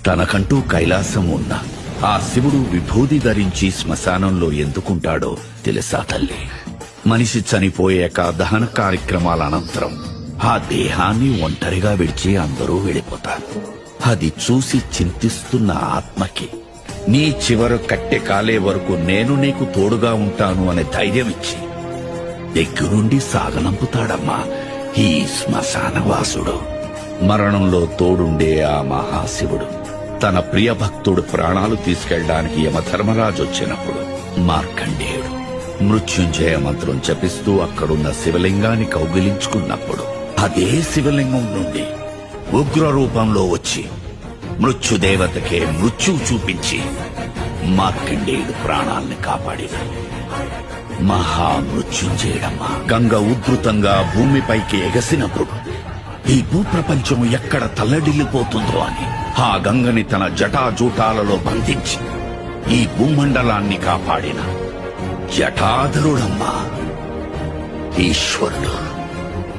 తనకంటూ కైలాసం ఉన్న ఆ శివుడు విభూది ధరించి శ్మశానంలో ఎందుకుంటాడో తెలుసా తల్లి? మనిషి చనిపోయాక దహన కార్యక్రమాల అనంతరం ఆ దేహాన్ని ఒంటరిగా విడిచి అందరూ వెళ్ళిపోతారు. అది చూసి చింతిస్తున్న ఆత్మకి నీ చివరు కట్టె కాలే వరకు నేను నీకు తోడుగా ఉంటాను అనే ధైర్యం ఇచ్చి దగ్గరుండి సాగనంపుతాడమ్మా ఈ శ్మశానవాసుడు. మరణంలో తోడుండే ఆ మహాశివుడు తన ప్రియ భక్తుడు ప్రాణాలు తీసుకెళ్లడానికి యమధర్మరాజు వచ్చినప్పుడు మార్కండేయుడు మృత్యుంజయ మంత్రం జపిస్తూ అక్కడున్న శివలింగాన్ని కౌగిలించుకున్నప్పుడు అదే శివలింగం నుండి ఉగ్ర రూపంలో వచ్చి మృత్యుదేవతకే మృత్యువు చూపించి మార్కండేయుడు ప్రాణాల్ని కాపాడిన మహామృత్యుంజయుడమ్మా. గంగ ఉధృతంగా భూమిపైకి ఎగసినప్పుడు ఈ భూప్రపంచం ఎక్కడ తల్లడిల్లిపోతుందో అని ఆ గంగని తన జటాజూటాలలో బంధించి ఈ భూమండలాన్ని కాపాడిన జటాధరుడమ్మా ఈశ్వరుడు.